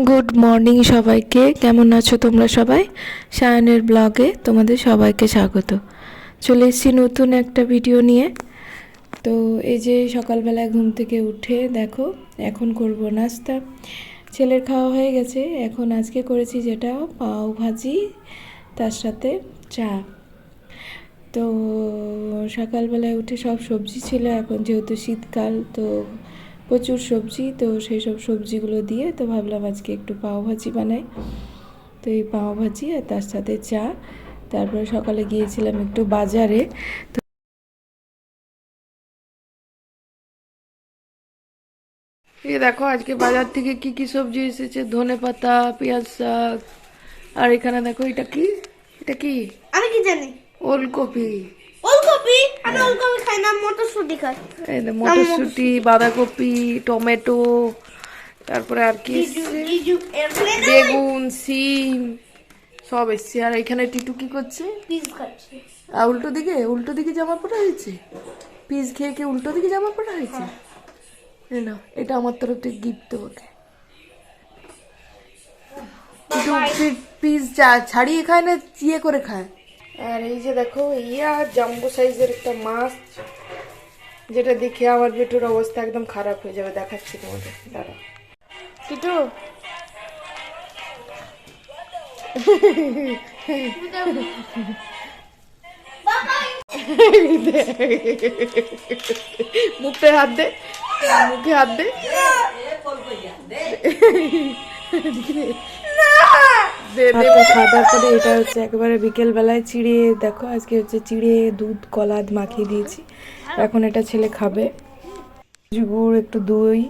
Good morning সবাইকে। কেমন আছো তোমরা সবাই? সায়নের ব্লগে তোমাদের সবাইকে স্বাগত। চলে এসেছি নতুন একটা ভিডিও নিয়ে। তো এই যে সকালবেলায় ঘুম থেকে উঠে দেখো এখন করব নাস্তা। ছেলের খাওয়া হয়ে গেছে। এখন আজকে করেছি যেটা পাও ভাজি, তার সাথে চা। তো সকালবেলায় উঠে সব সবজি ছিল, এখন যেহেতু শীতকাল তো প্রচুর সবজি, তো সেই সব সবজিগুলো দিয়ে তো ভাবলাম আজকে একটু পাওভাজি বানাই। তো এই পাওভাজি আর তার সাথে চা। তারপরে সকালে গিয়েছিলাম একটু বাজারে। তো এই দেখো আজকে বাজার থেকে কি কি সবজি এসেছে, ধনেপাতা, পেঁয়াজ শাক, আর এখানে দেখো এটা কি, এটা কি আমি কি জানি? ওলকপি। ওলকপি? আমি ওলকপি খাই না, মটরশুঁটি খাই। এই যে মটরশুঁটি, বাঁধাকপি, টমেটো, তারপরে আর কি এসছে, বেগুন, সিম সব এসছে। আর এখানে টিটু কি করছে? পিস খাচ্ছি। আর উল্টো দিকে জামা পরা হয়েছে। পিস খেয়ে খেয়ে উল্টো দিকে জামা পরা হয়েছে। এই নাও, এটা আমার তরফ থেকে গিফট তোমাকে। টিটু পিস ছাড়িয়ে খায় না চিয়ে করে খায়। আর এই যে দেখো ইয়া জাম্বো সাইজের একটা মাছ, যেটা দেখে আমার পেটের অবস্থা একদম খারাপ হয়ে যাবে। দেখাচ্ছি তোমাদের, দাঁড়া টিটু। মুখে হাত দে, মুখে হাত দে। খাওয়া দাওয়ার পরে এটা হচ্ছে একেবারে বিকেল বেলায় চিড়ে, দেখো আজকে হচ্ছে চিড়ে দুধ কলা মাখিয়ে দিয়েছি। এখন এটা ছেলে খাবে। গুড়, একটু দই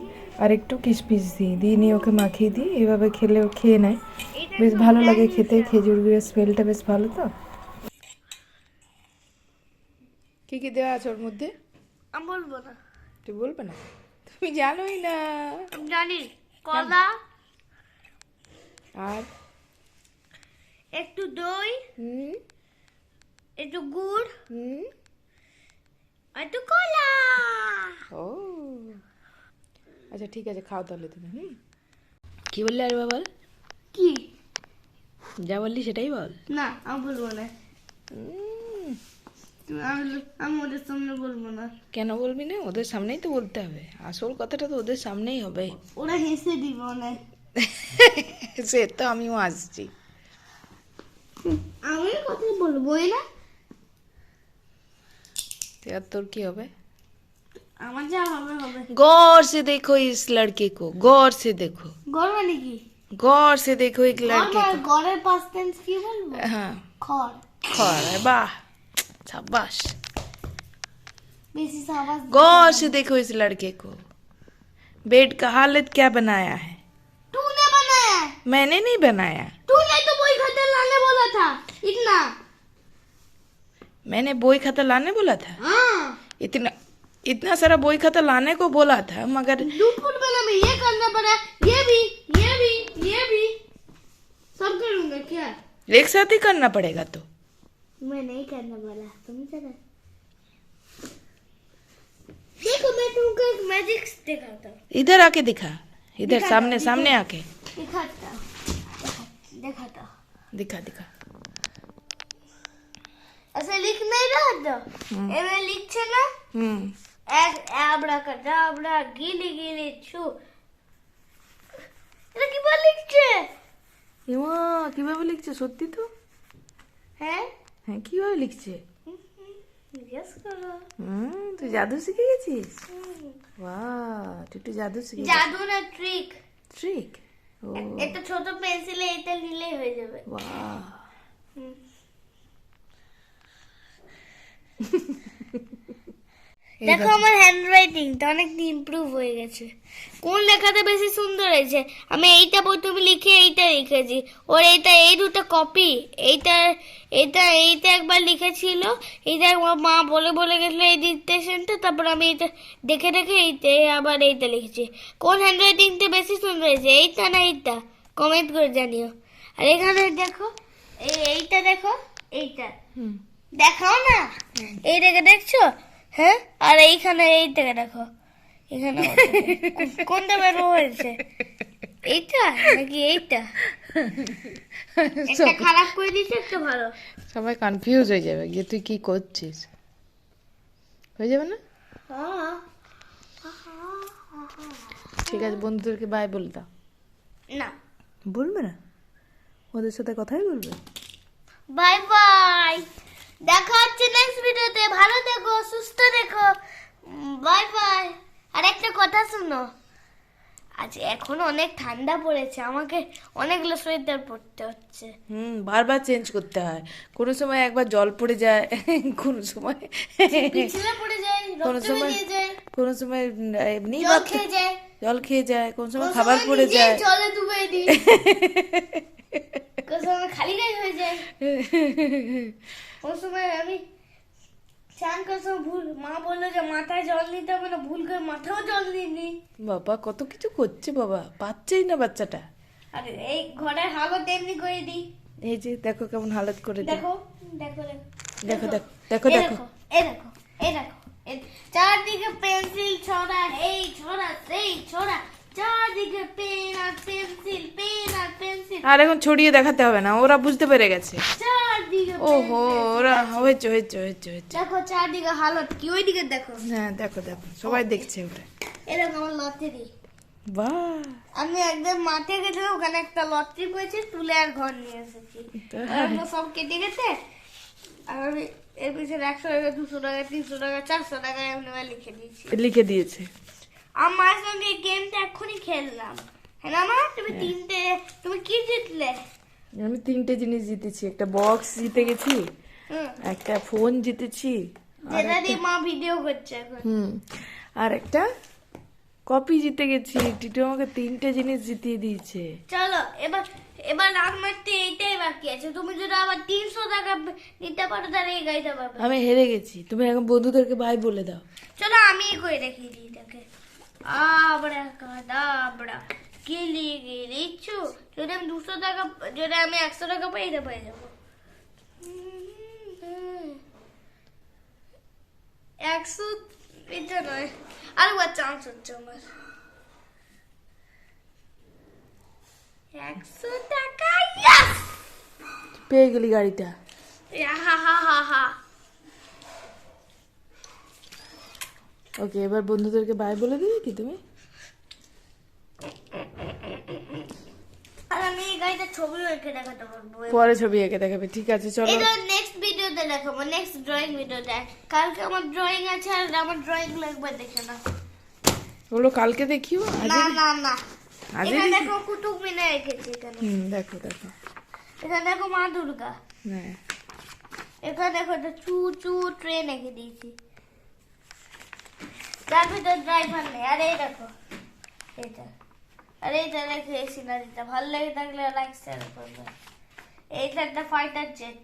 আর একটু কিশমিশ দিয়ে নিয়ে ওকে মাখিয়ে দিই। এভাবে খেলে ও খেয়ে নেয়, বেশ ভালো লাগে খেতে। খেজুর গুড়ের স্মেলটা বেশ ভালো। তো কি কি দেওয়া আছে ওর মধ্যে আমি বলবো না। তুই বলবে না? তুমি জানোই না। আমি জানি। কলা, আর একটু দই, হুম একটু গুড়, হুম একটু কলা। ও আচ্ছা ঠিক আছে, খাও তাহলে তুমি। কি বললি আর বাবা? কি? যা বললি সেটাই বল। না, আমি বলবো না। আমি ওদের সামনে বলবো না। কেন বলবি না? ওদের সামনেই তো বলতে হবে, আসল কথাটা তো ওদের সামনেই হবে। ওরা হেসে দিব না। সে তো আমিও আসছি। আমি কথা বলবোই না। তোর কি হবে? আমার যা হবে হবে। गौर से देखो इस लड़के को, गौर से देखो, গড় মানে কি? गौर से देखो एक लड़के को। গড়ের পাস্ট টেন্স কি বলবো? हाँ, খড়। खौर है, वाह शाबाश। বেশি সাবাস। गौर से देखो इस लड़के को, बेड का हालत क्या बनाया है। तूने बनाया है? मैंने नहीं बनाया। तूने तो बोई खाता लाने बोला था। इतना। मैंने बोई खाता लाने बोला था? हाँ। इतना इतना सारा बोई खाता लाने को बोला था, मगर लूटपुट में मैं ये करना पड़ा, ये भी, ये भी, ये भी सब करूंगा क्या? एक साथ ही करना पड़ेगा। तो मैं नहीं करना बोला, तुम चला। देखो मैं तुमको एक मैजिक दिखाता हूँ। इधर आके दिखा, इधर दिखाता, सामने दिखा। सामने आके दिखाता हूँ। दिखाता हूँ। दिखा दिखा। ऐसे लिख नहीं रहा था? ये मैं लिख छे ना? আবরাকাডাবরা গিলি গিলি ছু। এটা কি বল লিখছে? এমা কিভাবে লিখছে? সত্যি তো? হ্যাঁ হ্যাঁ, কিভাবে লিখছে? জিজ্ঞেস করো। তুই জাদু শিখে গেছিস? বাহ, তুই একটু জাদু শিখে গেছিস। জাদু না ট্রিক। ট্রিক? ও একটা ছোট পেন্সিলে এটা নিলেই হয়ে যাবে। বাহ। দেখো আমার হ্যান্ডরাইটিংটা অনেক ইমপ্রুভ হয়ে গেছে। কোন লেখাটা বেশি সুন্দর হয়েছে? আমি এইটা প্রথমে লিখে এইটা লিখেছি। ওর এইটা এই দুটো কপি। এইটা এইটা এইটা একবার লিখেছিল, এইটা আমার মা বলে বলে গেছিল এই ডিকটেশনটা, তারপর আমি এইটা দেখে দেখে এইটা আবার এইটা লিখেছি। কোন হ্যান্ডরাইটিংটা বেশি সুন্দর হয়েছে, এইটা না এইটা? কমেন্ট করে জানিও। আর এখানে দেখো, এইটা দেখো, এইটা দেখাও না, এইটাকে দেখছো? হ্যাঁ, আর এইখানে এই থেকে দেখো, এখানে কোনটা বের হয়েছে? এইটা নাকি এইটা? একটা খারাপ করে দিয়েছে, একটা ভালো। সবাই কনফিউজ হয়ে যাবে যে তুই কি করছিস। হয়ে যাবে না? ঠিক আছে, বন্ধুদেরকে বাই বলে দাও। না, বলবে না? ওদের সাথে কথাই বলবে। বাই বাই, দেখা হচ্ছে নেক্সট ভিডিওতে। ভালো থেকো, সুস্থ থেকো, বাই বাই। আর একটা কথা শুনো, আজ এখন অনেক ঠান্ডা পড়েছে, আমাকে অনেকগুলো সোয়েটার পরতে হচ্ছে। বারবার চেঞ্জ করতে হয়। কোনো সময় একবার জল পড়ে যায়, কোনো সময় পিছলে পড়ে যায়, কোনো রক্ত সময় বেরিয়ে যায়, কোনো সময় এমনি জল খেয়ে যায়, জল খেয়ে যায়, কোনো সময় কোন খাবার সময় পড়ে নিজেই যায়। জলে ডুবে দিই, কোন সময় খালি গায়ে হয়ে যায়, কোন সময় আমি চান করার সময় ভুল, মা বললো যে মাথায় জল নিতে হবে না, ভুল করে মাথাও জল নিইনি। বাবা কত কিছু করছে বাবা, পাচ্ছেই না বাচ্চাটা। আর এই ঘরের হালত এমনি করে দিই। এই যে দেখো কেমন হালত করে দেয়। দেখো দেখো দেখো দেখো দেখো এই দেখো। দেখো, এই দেখো, এই দেখো, চারদিকে পেন্সিল ছড়া, এই ছড়া সেই ছড়া, চারদিকে পেন আর পেন্সিল, পেন আর পেন্সিল, আর এখন ছড়িয়ে দেখাতে হবে না, ওরা বুঝতে পেরে গেছে। চারদিকে ওহো, ওরা হয়েছে হয়েছে হয়েছে হয়েছে। দেখো চারদিকে হালত কি, ওইদিকে দেখো, হ্যাঁ দেখো দেখো, সবাই দেখছে ওটা। এরকম আমার লটারি। বাহ, আমি একদম মাঠে গেছিলাম, ওখানে একটা লটারি পেয়েছি, তুলে আর ঘর নিয়ে এসেছি। তাই? ওগুলো সব কেটে গেছে, আর আমি এর পিছনে 100 টাকা, 200 টাকা, 300 টাকা, 400 টাকা এমনি লিখে দিয়েছি। লিখে দিয়েছে। আমার সঙ্গে এই গেমটা এক্ষুনি খেললাম। হ্যাঁ না মা, তুমি তিনটে, তুমি কি জিতলে? আমি 3টে জিনিস জিতেছি, একটা বক্স জিতে গেছি, হুম, একটা ফোন জিতেছি, যেটা দিয়ে মা ভিডিও করছে এখন। আর একটা কপি জিতে গেছি। টিটু আমাকে 3টে জিনিস জিতিয়ে দিয়েছে। চলো এবার, এবার রাগ মারতে এইটাই বাকি আছে। তুমি যদি আবার 300 টাকা নিতে পারো তাহলে এই গাড়িটা পাবে। আমি হেরে গেছি, তুমি এখন বন্ধুদেরকে বাই বলে দাও। চলো আমি করে দেখিয়ে দিই এটাকে। আবড়া কাদাবড়া গিলি গিলিচ্ছু। যদি আমি 200 টাকা, যদি আমি 100 টাকা পাই, এটা পেয়ে যাবো। 100 এটা নয়, আরেকবার চান্স হচ্ছে আমার। 100 টাকা, ইয়েস! পেয়ে গেলি গাড়িটা। হা হা হা হা। ওকে, এবার বন্ধুদেরকে বাই বলে দিবি কি তুমি? আর আমি এই গাড়িটা ছবি এঁকে দেখাতে পারবো। পরে ছবি এঁকে দেখাবে, ঠিক আছে চলো। এটা নেক্সট ভিডিওতে দেখাবো, নেক্সট ড্রয়িং ভিডিওতে। কালকে আমার ড্রয়িং আছে, আর আমার ড্রয়িং লাগবে, দেখে না। ওগুলো কালকে দেখিও, আজ না না না, আজই এখানে দেখি? দেখো কুতুব মিনার এঁকেছি এখানে। দেখো দেখো। এখানে দেখো মা দুর্গা। হ্যাঁ, এখানে দেখো একটা চু চু ট্রেন এঁকে দিয়েছি, যার ভিতর ড্রাইভার নেই। আর এই দেখো এটা, আর এইটা দেখো এই সিনারিটা। ভালো লেগে থাকলে লাইক শেয়ার করবে। এইটা একটা ফাইটার জেট।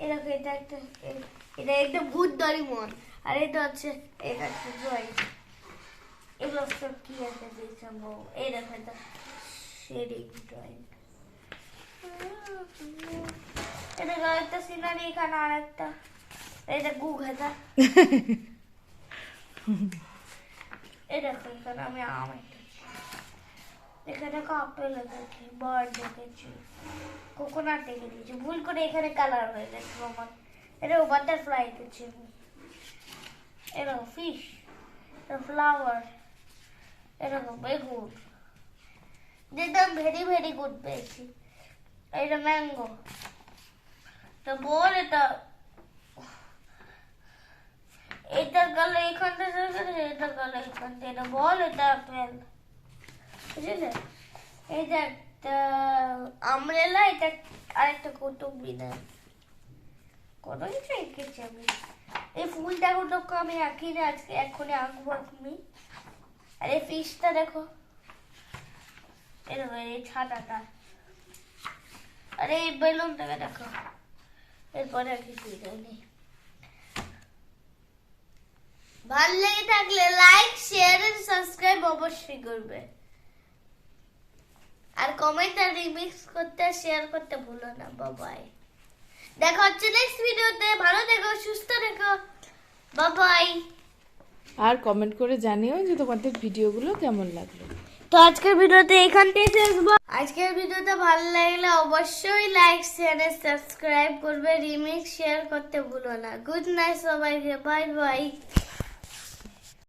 এরকম এটা একটা, এটা একটা ভূত ডরিমন। আর এটা হচ্ছে এটা একটা ড্রয়িং। এগুলো সব কি একটা দিয়েছে বউ। এই দেখো এটা শেডিং ড্রয়িং। এটা একটা সিনারি, এখানে আর একটা, এটা গু ঘাটা। এই দেখো এখানে আমি আম এঁকেছি, এখানে আপেল এঁকেছি, বার্ড এঁকেছি, কোকোনাট এঁকে দিয়েছি। ভুল করে এখানে কালার হয়ে গেছে আমার। এটা বাটারফ্লাই এঁকেছি আমি। এরকম ফিশ, ফ্লাওয়ার, এরকম বেগুন, যেটা ভেরি ভেরি গুড পেয়েছি। এটা ম্যাঙ্গো, তো বল এটা, এটা গেল এখান থেকে, এটা গেল এখান থেকে। এটা বল, এটা আপেল, বুঝলে? এটা একটা আমরেলা, এটা আরেকটা কুতুব মিনার। কত কিছু এঁকেছি আমি। এই ফুলটা গুলো আমি আঁকি না, আজকে এক্ষুনি আঁকবো আমি। আর এই ফিশটা দেখো, এরকম এই ছাতাটা। আর এই বেলুনটাকে দেখো। এরপরে আর কিছুই নেই। ভালো লেগে থাকলে লাইক, শেয়ার এন্ড সাবস্ক্রাইব অবশ্যই করবে। আর কমেন্ট আর রিমিক্স করতে, শেয়ার করতে ভুলো না। বাই, দেখা হচ্ছে নেক্সট ভিডিওতে। ভালো থেকো, সুস্থ থেকো, বাই। আর কমেন্ট করে জানিও যে তোমাদের ভিডিওগুলো কেমন লাগলো। তো আজকের ভিডিওতে এখানটাই শেষ। আজকের ভিডিওটা ভালো লাগলে অবশ্যই লাইক শেয়ার সাবস্ক্রাইব করবে, রিমিক্স শেয়ার করতে ভুলো না। গুড নাইট সবাইকে, বাই বাই।